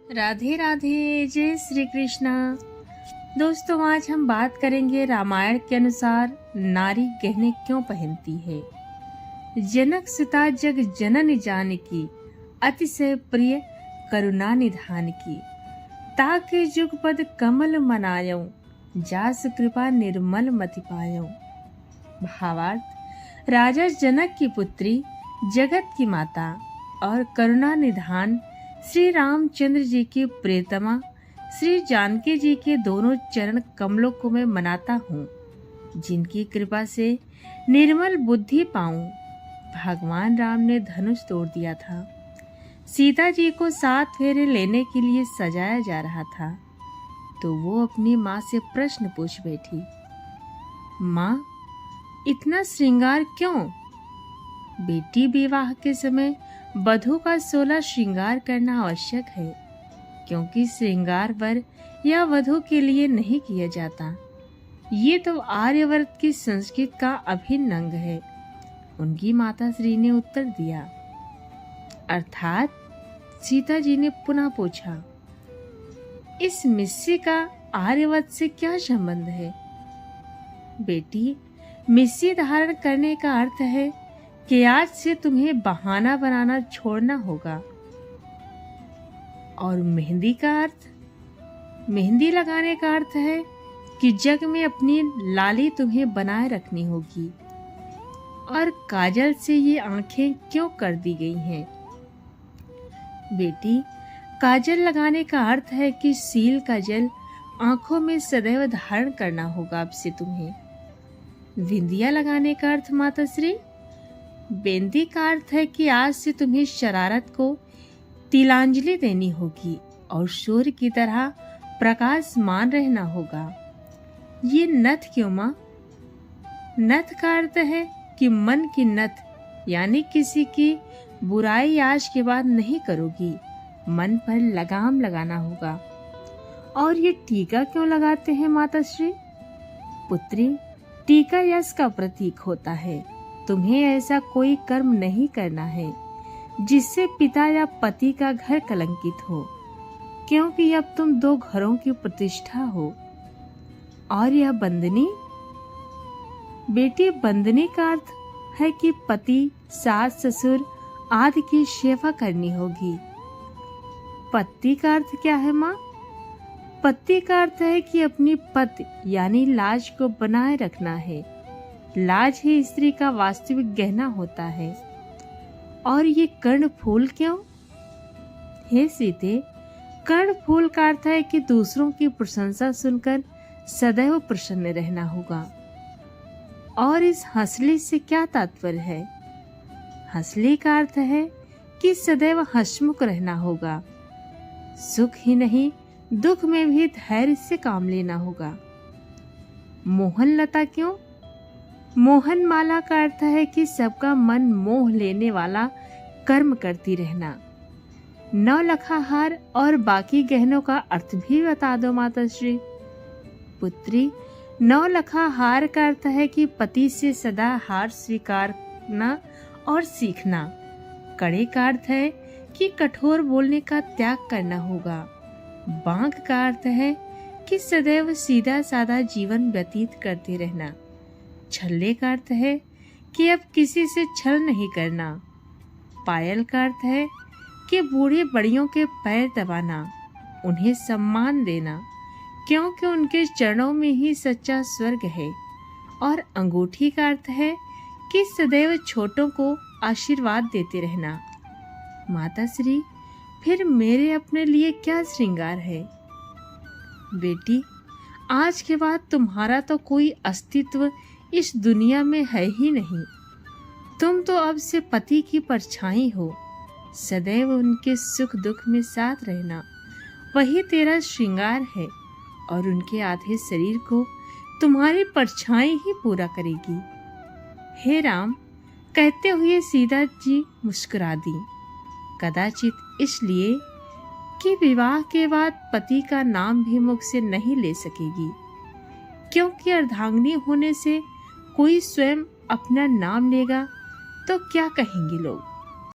राधे राधे, जय श्री कृष्णा। दोस्तों, आज हम बात करेंगे रामायण के अनुसार नारी गहने क्यों पहनती है। जनक सुता जग जनन जानकी, अतिशय प्रिय करुणा निधान की। ताके जुगपद कमल मनायऊं, जास कृपा निर्मल मति पायऊं। भावार्थ, राजा जनक की पुत्री, जगत की माता और करुणा निधान श्री रामचंद्र जी की प्रियतमा श्री जानकी जी के दोनों चरण कमलों को मैं मनाता हूँ, जिनकी कृपा से निर्मल बुद्धि पाऊं। भगवान राम ने धनुष तोड़ दिया था। सीता जी को 7 फेरे लेने के लिए सजाया जा रहा था, तो वो अपनी माँ से प्रश्न पूछ बैठी, माँ, इतना श्रृंगार क्यों? बेटी, विवाह के समय वधू का 16 श्रृंगार करना आवश्यक है, क्योंकि श्रृंगार वर या वधू के लिए नहीं किया जाता। ये तो आर्यवर्त की संस्कृति का अभिन्न अंग है। उनकी माता श्री ने उत्तर दिया। अर्थात सीता जी ने पुनः पूछा, इस मिस्सी का आर्यवर्त से क्या संबंध है? बेटी, मिस्सी धारण करने का अर्थ है कि आज से तुम्हें बहाना बनाना छोड़ना होगा। और मेहंदी का अर्थ, मेहंदी लगाने का अर्थ है कि जग में अपनी लाली तुम्हें बनाए रखनी होगी। और काजल से ये आंखें क्यों कर दी गई हैं? बेटी, काजल लगाने का अर्थ है कि सील का जल आंखों में सदैव धारण करना होगा अब से तुम्हें। बिंदिया लगाने का अर्थ माताश्री, बेंदी का अर्थ है कि आज से तुम्हें शरारत को तिलांजलि देनी होगी और सूर्य की तरह प्रकाशमान रहना होगा। ये नथ क्यों माँ? नथ का अर्थ है कि मन की नथ, यानी किसी की बुराई आज के बाद नहीं करोगी, मन पर लगाम लगाना होगा। और ये टीका क्यों लगाते हैं माताश्री? पुत्री, टीका यश का प्रतीक होता है। तुम्हें ऐसा कोई कर्म नहीं करना है जिससे पिता या पति का घर कलंकित हो, क्योंकि अब तुम 2 घरों की प्रतिष्ठा हो। और यह बंदनी, बेटी, बंदनी का अर्थ है कि पति, सास, ससुर आदि की सेवा करनी होगी। पति का अर्थ क्या है माँ? पति का अर्थ है कि अपनी पति यानी लाज को बनाए रखना है। लाज ही स्त्री का वास्तविक गहना होता है। और ये कर्ण फूल क्यों? हे सीते, कर्ण फूल का अर्थ है कि दूसरों की प्रशंसा सुनकर सदैव प्रसन्न रहना होगा। और इस हंसली से क्या तात्पर्य है? हंसली का अर्थ है कि सदैव हंसमुख रहना होगा। सुख ही नहीं, दुख में भी धैर्य से काम लेना होगा। मोहन लता क्यों? मोहन माला का अर्थ है कि सबका मन मोह लेने वाला कर्म करती रहना। 9 लखा हार और बाकी गहनों का अर्थ भी बता दो माताश्री। पुत्री, 9 लखा हार का अर्थ है कि पति से सदा हार स्वीकारना और सीखना। कड़े का अर्थ है कि कठोर बोलने का त्याग करना होगा। बांक का अर्थ है कि सदैव सीधा साधा जीवन व्यतीत करते रहना। छल्ले का अर्थ है कि अब किसी से छल नहीं करना। पायल का अर्थ है कि बूढ़े बड़ियों के पैर दबाना, उन्हें सम्मान देना, क्योंकि उनके चरणों में ही सच्चा स्वर्ग है। और अंगूठी का अर्थ है कि सदैव छोटों को आशीर्वाद देते रहना। माताश्री, फिर मेरे अपने लिए क्या श्रृंगार है? बेटी, आज के बाद तुम्हारा तो कोई अस्तित्व इस दुनिया में है ही नहीं। तुम तो अब से पति की परछाई हो। सदैव उनके सुख दुख में साथ रहना, वही तेरा श्रृंगार है। और उनके आधे शरीर को तुम्हारी परछाई ही पूरा करेगी। हे राम, कहते हुए सीता जी मुस्कुरा दी। कदाचित इसलिए कि विवाह के बाद पति का नाम भी मुख से नहीं ले सकेगी, क्योंकि अर्धांगिनी होने से कोई स्वयं अपना नाम लेगा तो क्या कहेंगे लोग।